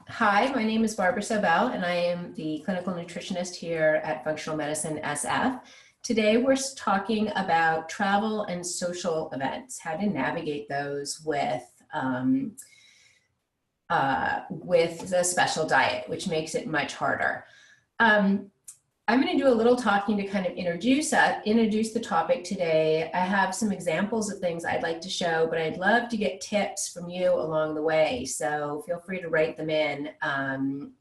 Hi, my name is Barbara Sobel, and I am the clinical nutritionist here at Functional Medicine SF. Today, we're talking about travel and social events, how to navigate those with a special diet, which makes it much harder. I'm going to do a little talking to kind of introduce the topic today. I have some examples of things I'd like to show, but I'd love to get tips from you along the way. So feel free to write them in, and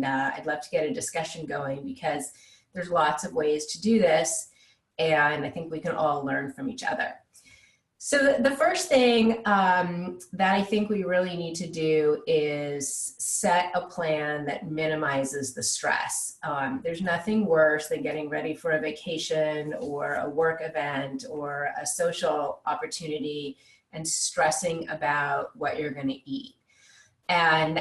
I'd love to get a discussion going because there's lots of ways to do this, and I think we can all learn from each other. So the first thing that I think we really need to do is set a plan that minimizes the stress. There's nothing worse than getting ready for a vacation or a work event or a social opportunity and stressing about what you're going to eat. And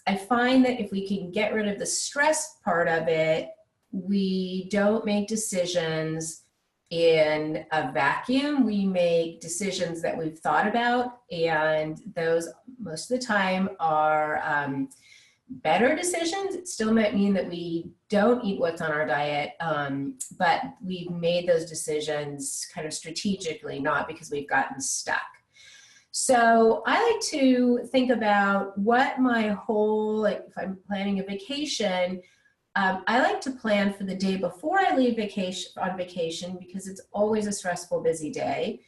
I find that if we can get rid of the stress part of it, we don't make decisions in a vacuum. We make decisions that we've thought about, and those most of the time are better decisions. It still might mean that we don't eat what's on our diet, but we've made those decisions kind of strategically, not because we've gotten stuck. So I like to think about what my whole, like if I'm planning a vacation, I like to plan for the day before I leave on vacation because it's always a stressful, busy day,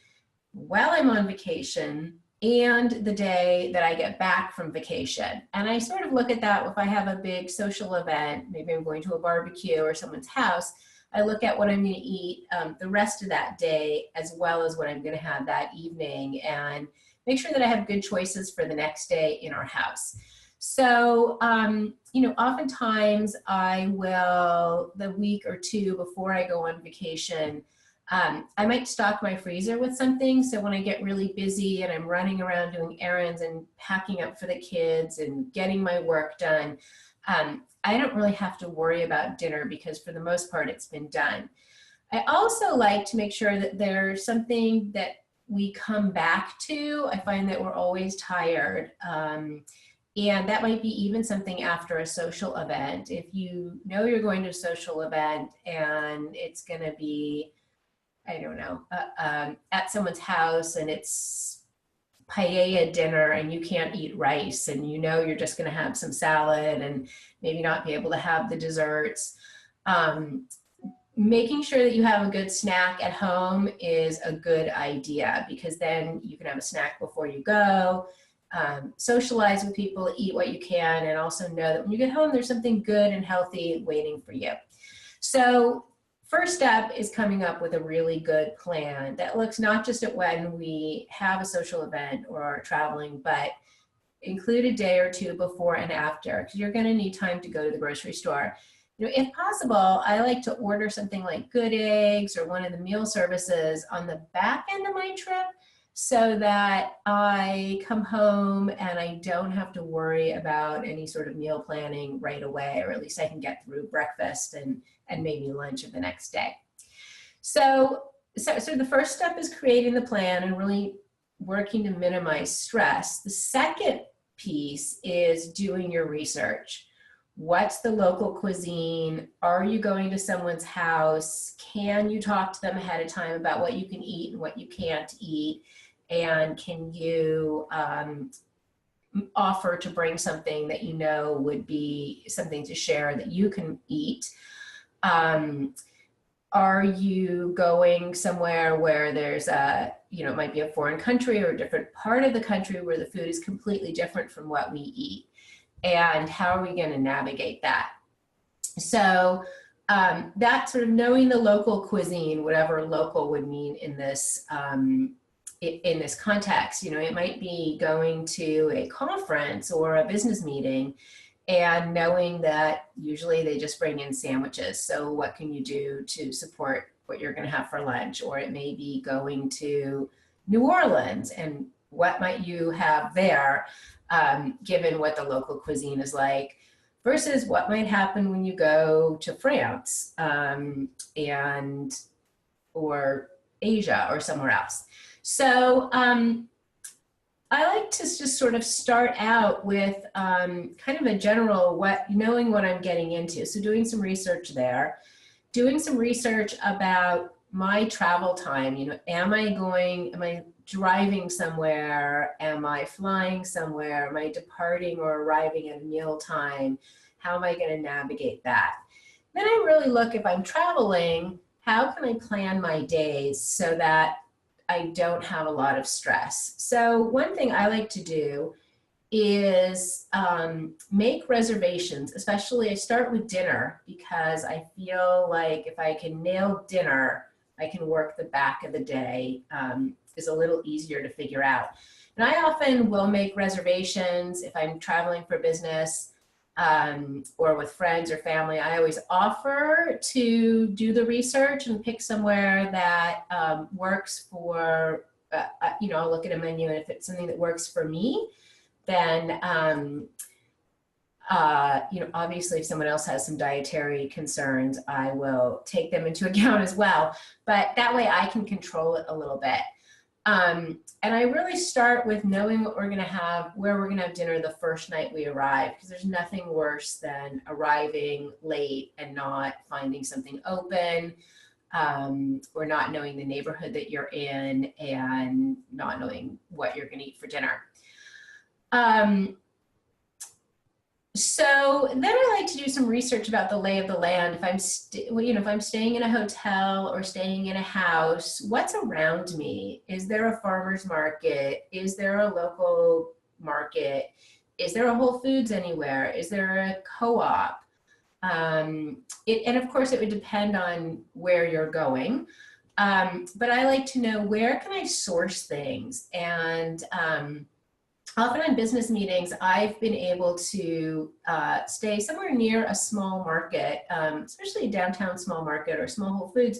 while I'm on vacation, and the day that I get back from vacation. And I sort of look at that if I have a big social event, maybe I'm going to a barbecue or someone's house, I look at what I'm going to eat the rest of that day as well as what I'm going to have that evening and make sure that I have good choices for the next day in our house. So, oftentimes I will, the week or two before I go on vacation, I might stock my freezer with something. So when I get really busy and I'm running around doing errands and packing up for the kids and getting my work done, I don't really have to worry about dinner because for the most part it's been done. I also like to make sure that there's something that we come back to. I find that we're always tired. And that might be even something after a social event. If you know you're going to a social event and it's going to be, I don't know, at someone's house and it's paella dinner and you can't eat rice and you know you're just going to have some salad and maybe not be able to have the desserts. Making sure that you have a good snack at home is a good idea because then you can have a snack before you go. Socialize with people, eat what you can, and also know that when you get home, there's something good and healthy waiting for you. So first step is coming up with a really good plan that looks not just at when we have a social event or are traveling, but include a day or two before and after, because you're going to need time to go to the grocery store. If possible, I like to order something like Good Eggs or one of the meal services on the back end of my trip, so that I come home and I don't have to worry about any sort of meal planning right away, or at least I can get through breakfast and maybe lunch of the next day. So the first step is creating the plan and really working to minimize stress. The second piece is doing your research. What's the local cuisine? Are you going to someone's house? Can you talk to them ahead of time about what you can eat and what you can't eat? And can you offer to bring something that you know would be something to share that you can eat? Are you going somewhere where there's it might be a foreign country or a different part of the country where the food is completely different from what we eat? And how are we going to navigate that? So that sort of knowing the local cuisine, whatever local would mean in this context, it might be going to a conference or a business meeting and knowing that usually they just bring in sandwiches. So what can you do to support what you're going to have for lunch? Or it may be going to New Orleans and what might you have there, given what the local cuisine is like, versus what might happen when you go to France or Asia or somewhere else. So I like to just sort of start out with kind of a general knowing what I'm getting into. So doing some research there, doing some research about my travel time. You know, am I driving somewhere? Am I flying somewhere? Am I departing or arriving at a meal time? How am I going to navigate that? Then I really look, if I'm traveling, how can I plan my days so that I don't have a lot of stress? So one thing I like to do is make reservations, especially I start with dinner, because I feel like if I can nail dinner, I can work the back of the day, is a little easier to figure out. And I often will make reservations if I'm traveling for business, or with friends or family. I always offer to do the research and pick somewhere that works for, you know, I'll look at a menu, and if it's something that works for me, then, you know, obviously if someone else has some dietary concerns, I will take them into account as well. But that way I can control it a little bit. And I really start with knowing what we're going to have, where we're going to have dinner the first night we arrive, because there's nothing worse than arriving late and not finding something open, or not knowing the neighborhood that you're in and not knowing what you're going to eat for dinner. So then I like to do some research about the lay of the land. If I'm, if I'm staying in a hotel or staying in a house, what's around me? Is there a farmer's market? Is there a local market? Is there a Whole Foods anywhere? Is there a co-op? And of course it would depend on where you're going. But I like to know, where can I source things? And often on business meetings, I've been able to stay somewhere near a small market, especially a downtown small market or small Whole Foods,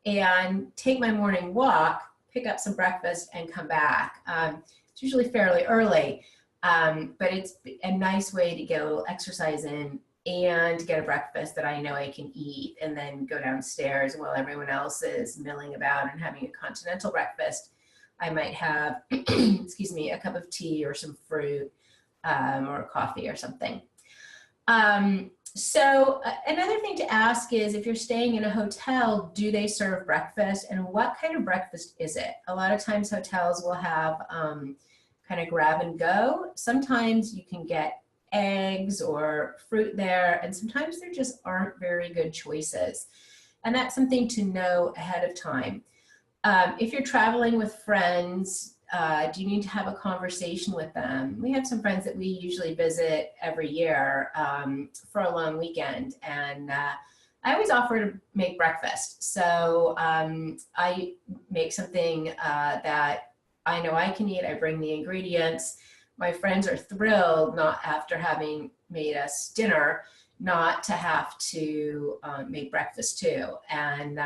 and take my morning walk, pick up some breakfast, and come back. It's usually fairly early, but it's a nice way to get a little exercise in and get a breakfast that I know I can eat, and then go downstairs while everyone else is milling about and having a continental breakfast. I might have, excuse me, a cup of tea or some fruit, or coffee or something. So another thing to ask is, if you're staying in a hotel, do they serve breakfast, and what kind of breakfast is it? A lot of times hotels will have kind of grab and go. Sometimes you can get eggs or fruit there, and sometimes there just aren't very good choices. And that's something to know ahead of time. If you're traveling with friends, do you need to have a conversation with them? We have some friends that we usually visit every year for a long weekend, and I always offer to make breakfast. So I make something that I know I can eat. I bring the ingredients. My friends are thrilled, not after having made us dinner, not to have to make breakfast too. And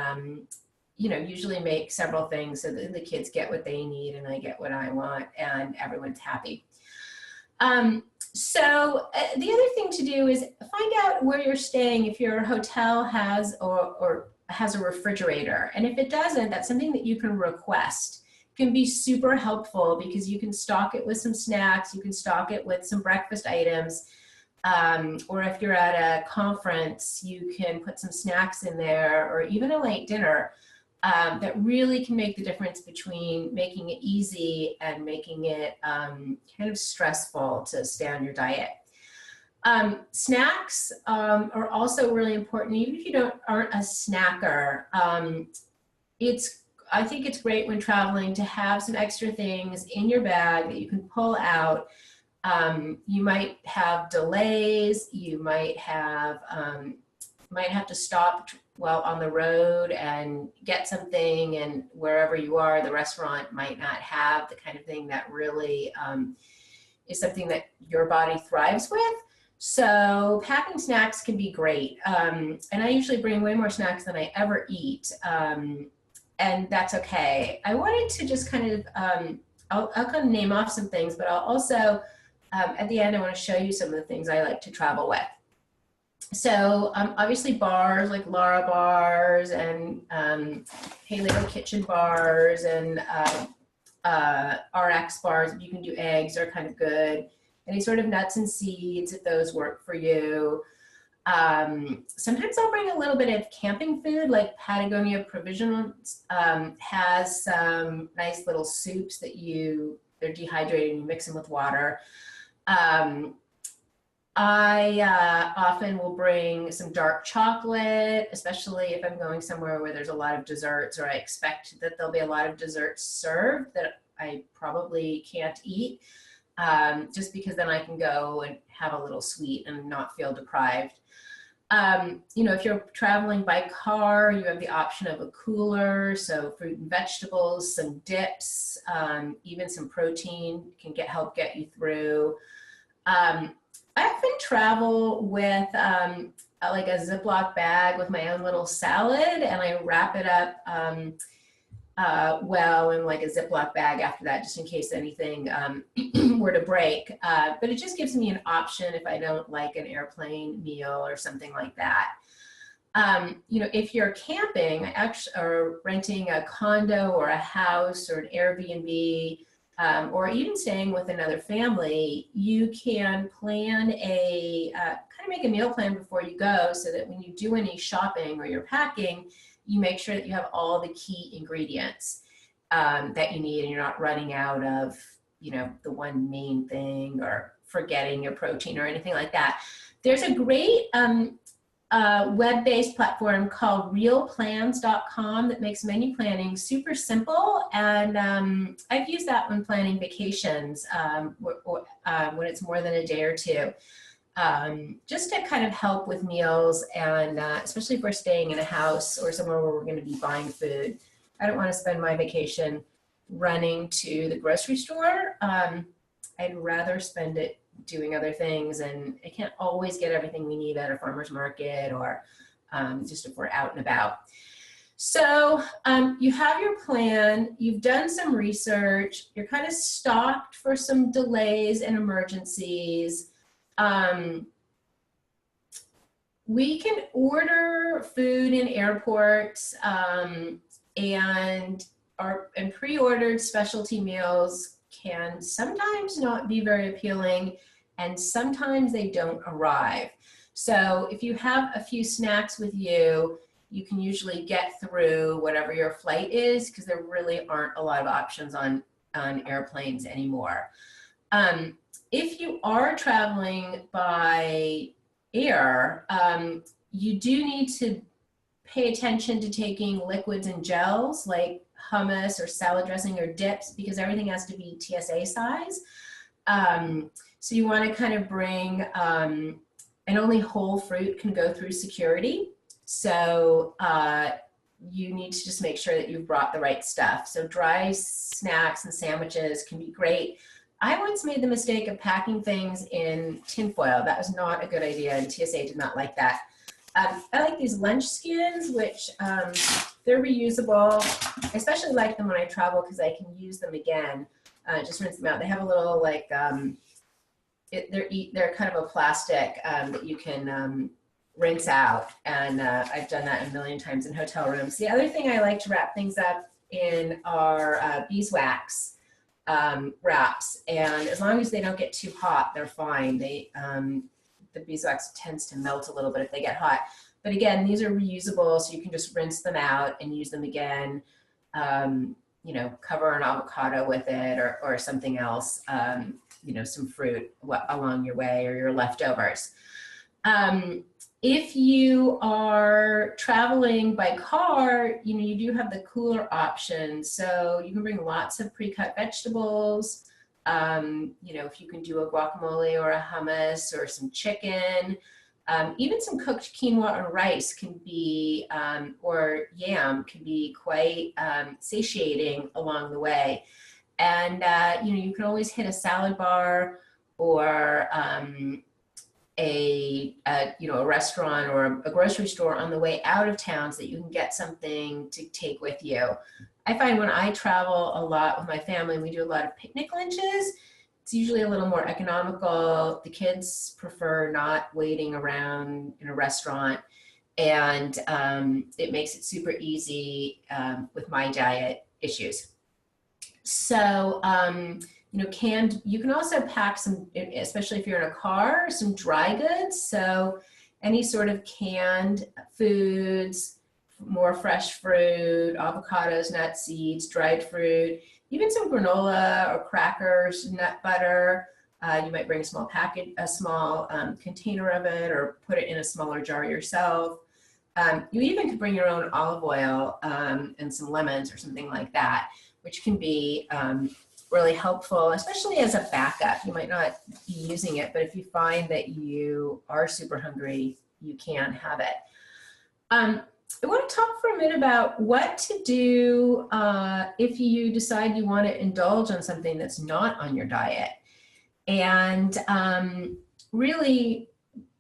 you know, usually make several things so that the kids get what they need and I get what I want, and everyone's happy. So the other thing to do is find out where you're staying, if your hotel has or has a refrigerator. And if it doesn't, that's something that you can request. It can be super helpful, because you can stock it with some snacks, you can stock it with some breakfast items. Or if you're at a conference, you can put some snacks in there, or even a late dinner. That really can make the difference between making it easy and making it kind of stressful to stay on your diet. Snacks are also really important, even if you aren't a snacker. I think it's great when traveling to have some extra things in your bag that you can pull out. You might have delays, you might have to stop while on the road and get something, and wherever you are, the restaurant might not have the kind of thing that really is something that your body thrives with. So packing snacks can be great. And I usually bring way more snacks than I ever eat. And that's okay. I wanted to just kind of, I'll kind of name off some things, but I'll also, at the end, I want to show you some of the things I like to travel with. So obviously bars like Lara bars and Hey Little Kitchen bars and RX bars, if you can do eggs, are kind of good. Any sort of nuts and seeds, if those work for you. Sometimes I'll bring a little bit of camping food, like Patagonia Provisions has some nice little soups that they're dehydrated and you mix them with water. I often will bring some dark chocolate, especially if I'm going somewhere where there's a lot of desserts, or I expect that there'll be a lot of desserts served that I probably can't eat, just because then I can go and have a little sweet and not feel deprived. If you're traveling by car, you have the option of a cooler, so fruit and vegetables, some dips, even some protein can help get you through. I often travel with like a Ziploc bag with my own little salad, and I wrap it up well in like a Ziploc bag after that, just in case anything were to break. But it just gives me an option if I don't like an airplane meal or something like that. If you're camping or renting a condo or a house or an Airbnb, or even staying with another family, you can plan kind of make a meal plan before you go, so that when you do any shopping or you're packing, you make sure that you have all the key ingredients that you need, and you're not running out of, the one main thing or forgetting your protein or anything like that. There's a great web-based platform called realplans.com that makes menu planning super simple, and I've used that when planning vacations when it's more than a day or two, just to kind of help with meals, and especially if we're staying in a house or somewhere where we're going to be buying food. I don't want to spend my vacation running to the grocery store. I'd rather spend it doing other things, and I can't always get everything we need at a farmer's market, or just if we're out and about. So you have your plan, you've done some research, you're kind of stocked for some delays and emergencies. We can order food in airports, and pre-ordered specialty meals can sometimes not be very appealing, and sometimes they don't arrive. So if you have a few snacks with you, you can usually get through whatever your flight is, because there really aren't a lot of options on airplanes anymore. If you are traveling by air, you do need to pay attention to taking liquids and gels like hummus or salad dressing or dips, because everything has to be TSA size. So you want to kind of bring, and only whole fruit can go through security. So you need to just make sure that you've brought the right stuff. So dry snacks and sandwiches can be great. I once made the mistake of packing things in tinfoil. That was not a good idea, and TSA did not like that. I like these lunch skins, which they're reusable. I especially like them when I travel because I can use them again. Just rinse them out. They have a little like, they're kind of a plastic that you can rinse out. And I've done that a million times in hotel rooms. The other thing I like to wrap things up in are beeswax wraps. And as long as they don't get too hot, they're fine. The beeswax tends to melt a little bit if they get hot. But again, these are reusable, so you can just rinse them out and use them again. Cover an avocado with it, or something else, some fruit along your way, or your leftovers. If you are traveling by car, you do have the cooler option. So you can bring lots of pre-cut vegetables. If you can do a guacamole or a hummus or some chicken, even some cooked quinoa or rice can be, or yam can be quite satiating along the way. And, you can always hit a salad bar or a restaurant or a grocery store on the way out of town, so that you can get something to take with you. I find when I travel a lot with my family, we do a lot of picnic lunches. It's usually a little more economical. The kids prefer not waiting around in a restaurant, and it makes it super easy with my diet issues. So, you know, you can also pack some, especially if you're in a car, some dry goods. So any sort of canned foods, more fresh fruit, avocados, nuts, seeds, dried fruit, even some granola or crackers, nut butter. You might bring a small container of it, or put it in a smaller jar yourself. You even could bring your own olive oil and some lemons or something like that, which can be really helpful, especially as a backup. You might not be using it, but if you find that you are super hungry, you can have it. I want to talk for a minute about what to do if you decide you want to indulge on something that's not on your diet. And really,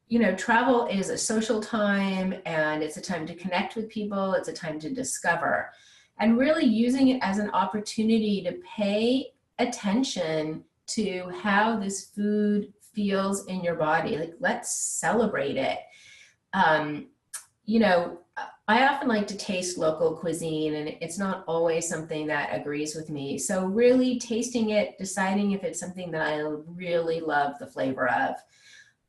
you know, travel is a social time, and it's a time to connect with people. It's a time to discover, and really using it as an opportunity to pay attention to how this food feels in your body. Like, let's celebrate it. You know, I often like to taste local cuisine, and it's not always something that agrees with me. So really tasting it, deciding if it's something that I really love the flavor of.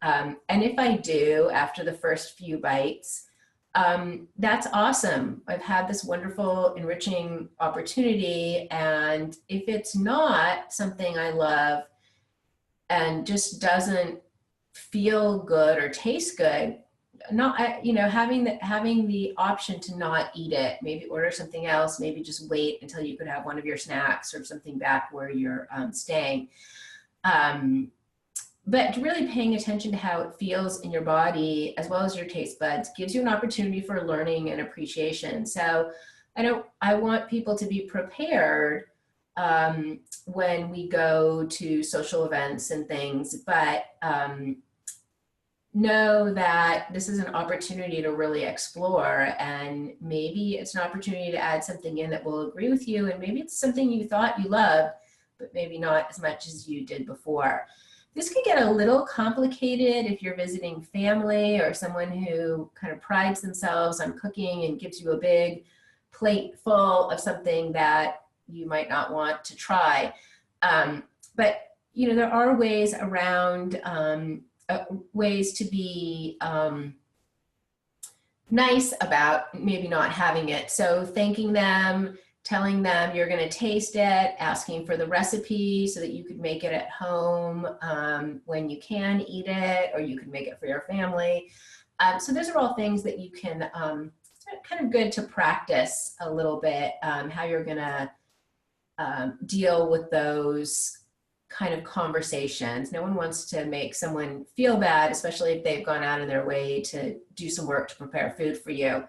And if I do, after the first few bites, that's awesome. I've had this wonderful, enriching opportunity. And if it's not something I love and just doesn't feel good or taste good, you know, having the option to not eat it, maybe order something else, maybe just wait until you could have one of your snacks or something back where you're staying. But really paying attention to how it feels in your body as well as your taste buds gives you an opportunity for learning and appreciation. So I want people to be prepared when we go to social events and things, but know that this is an opportunity to really explore, and maybe it's an opportunity to add something in that will agree with you, and maybe it's something you thought you loved, but maybe not as much as you did before. This could get a little complicated if you're visiting family or someone who kind of prides themselves on cooking and gives you a big plate full of something that you might not want to try. But you know, there are ways around, ways to be nice about maybe not having it. So thanking them, telling them you're going to taste it, asking for the recipe so that you could make it at home when you can eat it, or you can make it for your family. So those are all things that you can, kind of good to practice a little bit, how you're going to deal with those kind of conversations. No one wants to make someone feel bad, especially if they've gone out of their way to do some work to prepare food for you.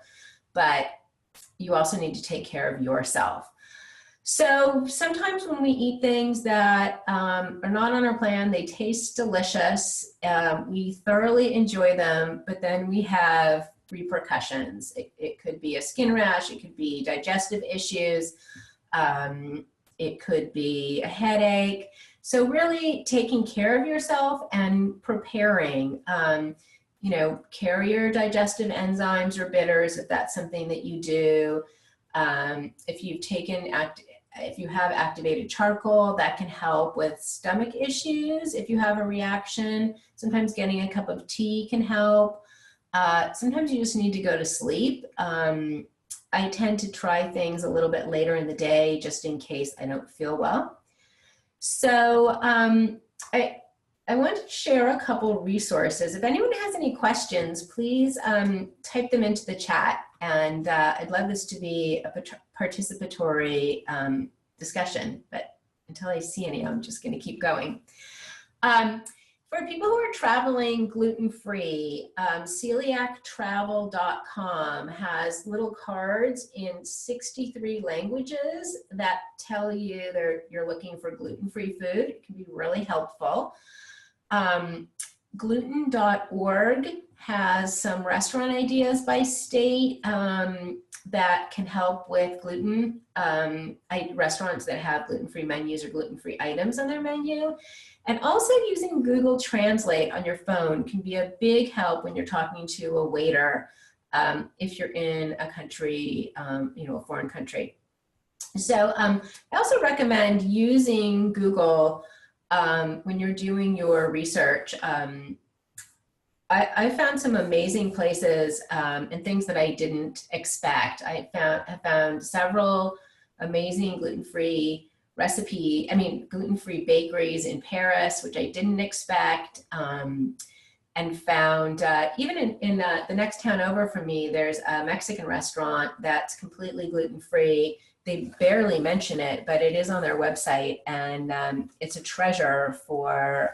But you also need to take care of yourself. So sometimes when we eat things that are not on our plan, they taste delicious. We thoroughly enjoy them, but then we have repercussions. It could be a skin rash. It could be digestive issues. It could be a headache. So really taking care of yourself and preparing, you know, carry your digestive enzymes or bitters if that's something that you do. If you have activated charcoal, that can help with stomach issues. If you have a reaction, sometimes getting a cup of tea can help. Sometimes you just need to go to sleep. I tend to try things a little bit later in the day just in case I don't feel well. So I want to share a couple resources. If anyone has any questions, please type them into the chat, and I'd love this to be a participatory discussion, but until I see any, I'm just going to keep going. For people who are traveling gluten-free, celiactravel.com has little cards in 63 languages that tell you you're looking for gluten-free food. It can be really helpful. Gluten.org has some restaurant ideas by state that can help with gluten. Restaurants that have gluten-free menus or gluten-free items on their menu. And also using Google Translate on your phone can be a big help when you're talking to a waiter if you're in a country, you know, a foreign country. So I also recommend using Google when you're doing your research. I found some amazing places and things that I didn't expect. I found several amazing gluten-free gluten-free bakeries in Paris, which I didn't expect, and found even in the next town over from me, there's a Mexican restaurant that's completely gluten-free. They barely mention it, but it is on their website, and it's a treasure for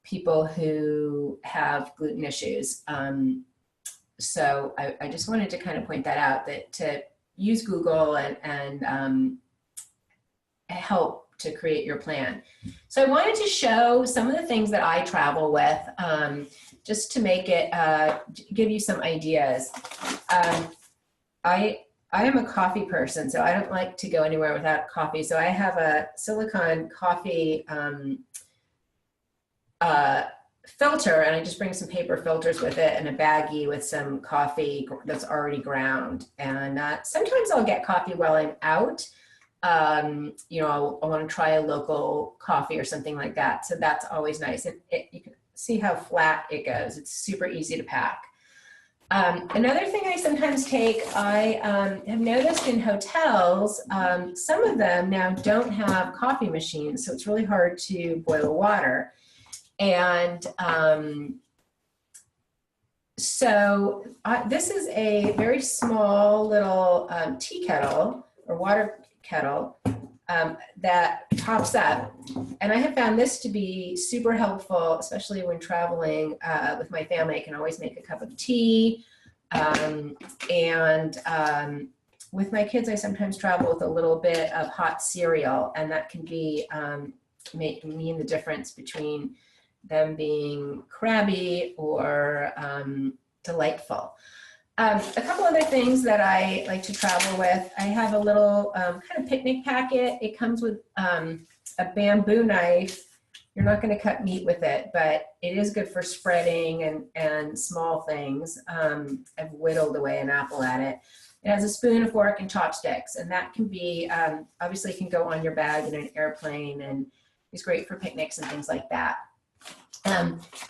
people who have gluten issues. So I just wanted to kind of point that out, that to use Google and help to create your plan. So I wanted to show some of the things that I travel with, just to make it, give you some ideas. I am a coffee person, so I don't like to go anywhere without coffee. So I have a silicone coffee filter, and I just bring some paper filters with it and a baggie with some coffee that's already ground. And sometimes I'll get coffee while I'm out. You know, I want to try a local coffee or something like that. So that's always nice. You can see how flat it goes. It's super easy to pack. Another thing I sometimes take, I have noticed in hotels, some of them now don't have coffee machines, so it's really hard to boil water. And this is a very small little tea kettle or water kettle that pops up. And I have found this to be super helpful, especially when traveling with my family. I can always make a cup of tea. With my kids, I sometimes travel with a little bit of hot cereal, and that can be mean the difference between them being crabby or delightful. A couple other things that I like to travel with. I have a little kind of picnic packet. It comes with a bamboo knife. You're not going to cut meat with it, but it is good for spreading and small things. I've whittled away an apple at it. It has a spoon, a fork, and chopsticks, and that can be, obviously can go on your bag in an airplane, and is great for picnics and things like that.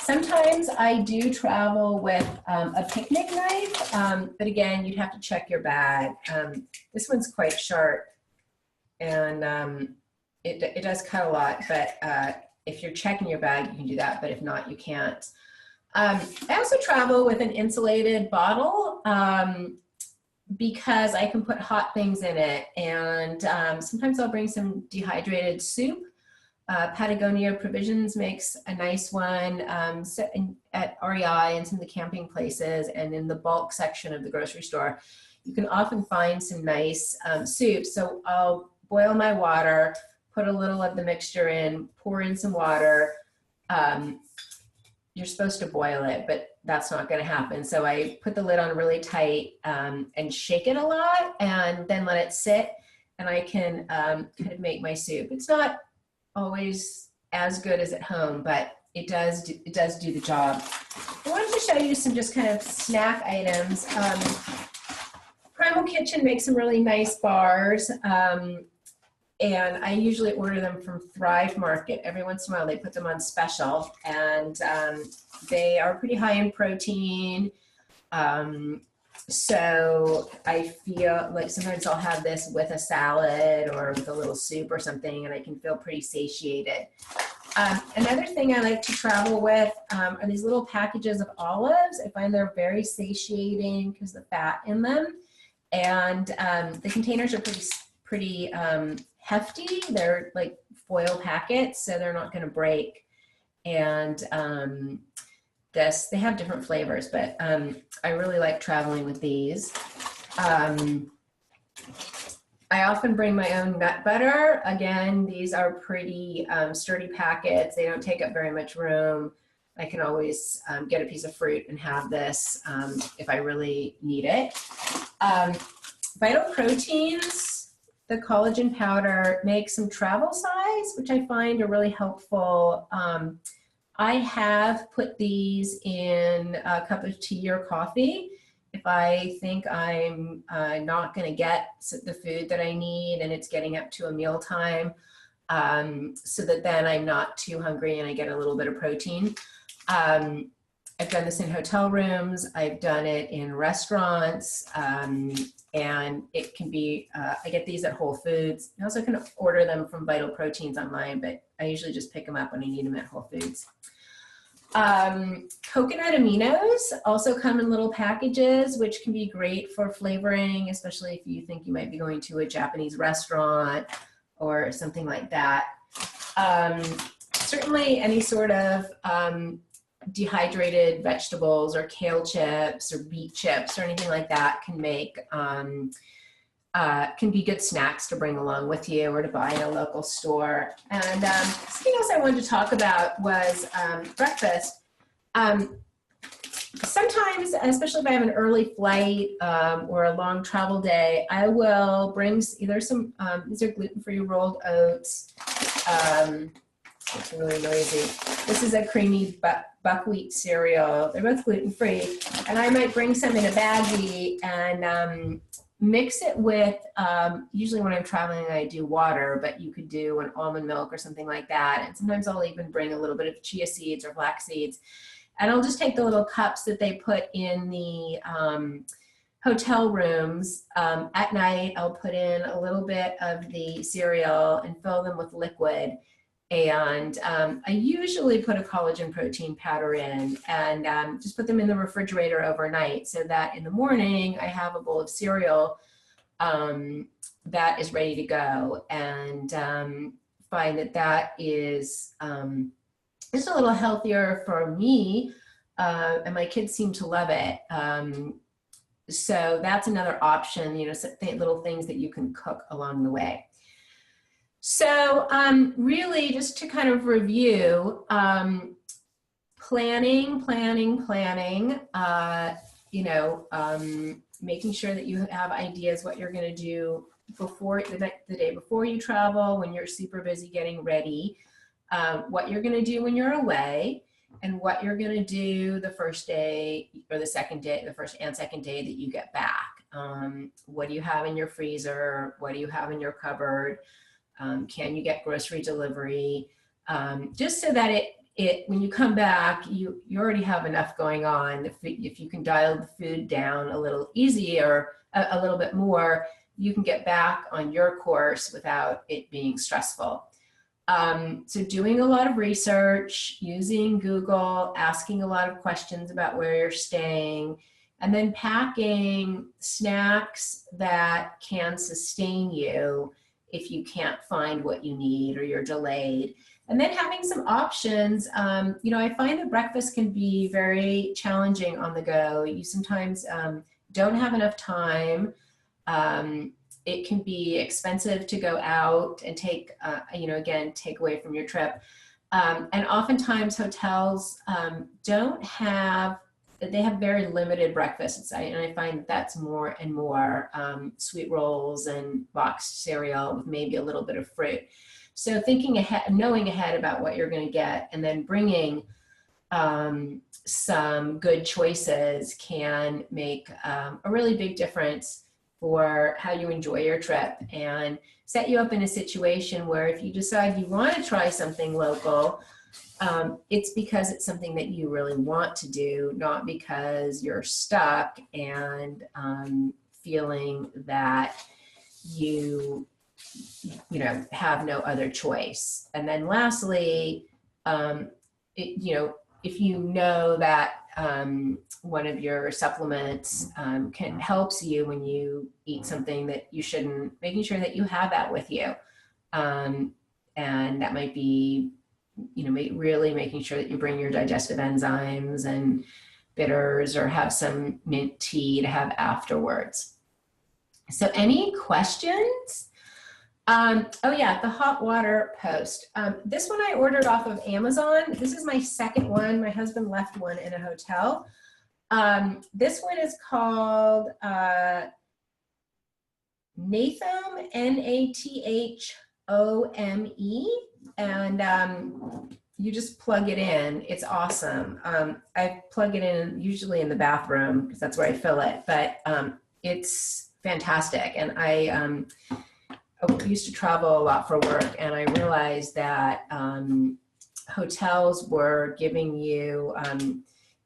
Sometimes I do travel with a picnic knife, but again, you'd have to check your bag. This one's quite sharp, and it does cut a lot, but if you're checking your bag, you can do that, but if not, you can't. I also travel with an insulated bottle because I can put hot things in it, and sometimes I'll bring some dehydrated soup. Patagonia Provisions makes a nice one at REI and some of the camping places, and in the bulk section of the grocery store. You can often find some nice soup. So I'll boil my water, put a little of the mixture in, pour in some water. You're supposed to boil it, but that's not going to happen. So I put the lid on really tight and shake it a lot, and then let it sit, and I can kind of make my soup. It's not always as good as at home, but it does do the job. I wanted to show you some just kind of snack items. Primal Kitchen makes some really nice bars, and I usually order them from Thrive Market. Every once in a while they put them on special, and they are pretty high in protein. So I feel like sometimes I'll have this with a salad or with a little soup or something, and I can feel pretty satiated. Another thing I like to travel with are these little packages of olives. I find they're very satiating because of the fat in them. And the containers are pretty hefty. They're like foil packets, so they're not going to break. And they have different flavors, but I really like traveling with these. I often bring my own nut butter. Again, these are pretty sturdy packets. They don't take up very much room. I can always get a piece of fruit and have this if I really need it. Vital Proteins, the collagen powder, makes some travel size, which I find are really helpful. I have put these in a cup of tea or coffee, if I think I'm not going to get the food that I need and it's getting up to a meal time, so that then I'm not too hungry and I get a little bit of protein. I've done this in hotel rooms. I've done it in restaurants, and it can be, I get these at Whole Foods. I also can order them from Vital Proteins online, but I usually just pick them up when I need them at Whole Foods. Coconut aminos also come in little packages, which can be great for flavoring, especially if you think you might be going to a Japanese restaurant or something like that. Certainly any sort of dehydrated vegetables or kale chips or beet chips or anything like that can make can be good snacks to bring along with you or to buy in a local store. And something else I wanted to talk about was breakfast. Sometimes, especially if I have an early flight or a long travel day, I will bring either some, these are gluten-free rolled oats. It's really noisy. This is a creamy buckwheat cereal. They're both gluten-free. And I might bring some in a baggie and mix it with, usually when I'm traveling, I do water, but you could do an almond milk or something like that. And sometimes I'll even bring a little bit of chia seeds or flax seeds. And I'll just take the little cups that they put in the hotel rooms. At night, I'll put in a little bit of the cereal and fill them with liquid. And I usually put a collagen protein powder in and just put them in the refrigerator overnight so that in the morning I have a bowl of cereal that is ready to go, and find that that is just a little healthier for me, and my kids seem to love it. So that's another option, you know, little things that you can cook along the way. So really just to kind of review, planning, you know, making sure that you have ideas what you're going to do before the day before you travel, when you're super busy getting ready, what you're going to do when you're away, and what you're going to do the first day or the second day, the first and second day that you get back. What do you have in your freezer? What do you have in your cupboard? Can you get grocery delivery? Just so that when you come back, you already have enough going on. If you can dial the food down a little easier, a little bit more, you can get back on your course without it being stressful. So doing a lot of research, using Google, asking a lot of questions about where you're staying, and then packing snacks that can sustain you if you can't find what you need or you're delayed. And then having some options. You know, I find that breakfast can be very challenging on the go. You sometimes don't have enough time. It can be expensive to go out and take, you know, again, take away from your trip. And oftentimes hotels don't have, they have very limited breakfasts. And I find that that's more and more sweet rolls and boxed cereal with maybe a little bit of fruit. So thinking ahead, knowing ahead about what you're going to get, and then bringing some good choices can make a really big difference for how you enjoy your trip, and set you up in a situation where if you decide you want to try something local, it's because it's something that you really want to do, not because you're stuck and feeling that you know, have no other choice. And then lastly, you know, if you know that one of your supplements helps you when you eat something that you shouldn't, making sure that you have that with you. And that might be, you know, really making sure that you bring your digestive enzymes and bitters, or have some mint tea to have afterwards. So any questions? Oh yeah, the hot water post. This one I ordered off of Amazon. This is my second one. My husband left one in a hotel. This one is called Nathome, Nathome. And you just plug it in. It's awesome. I plug it in usually in the bathroom because that's where I fill it, but it's fantastic. And I used to travel a lot for work, and I realized that hotels were giving you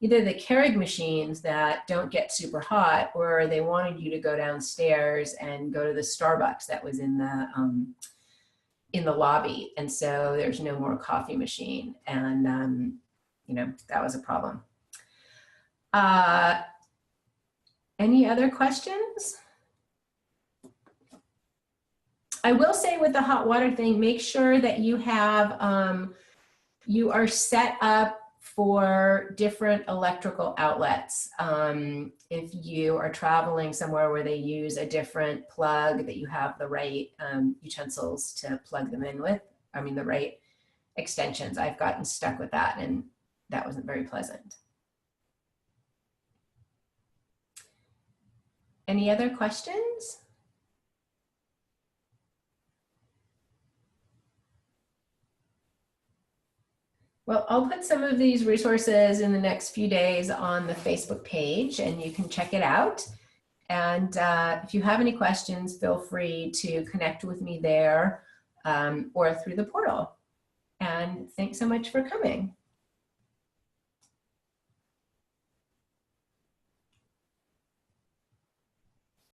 either the Keurig machines that don't get super hot, or they wanted you to go downstairs and go to the Starbucks that was in the lobby. And so there's no more coffee machine. And, you know, that was a problem. Any other questions? I will say with the hot water thing, make sure that you have, you are set up for different electrical outlets. If you are traveling somewhere where they use a different plug, that you have the right utensils to plug them in with, I mean, the right extensions. I've gotten stuck with that, and that wasn't very pleasant. Any other questions? Well, I'll put some of these resources in the next few days on the Facebook page, and you can check it out. And if you have any questions, feel free to connect with me there or through the portal. And thanks so much for coming.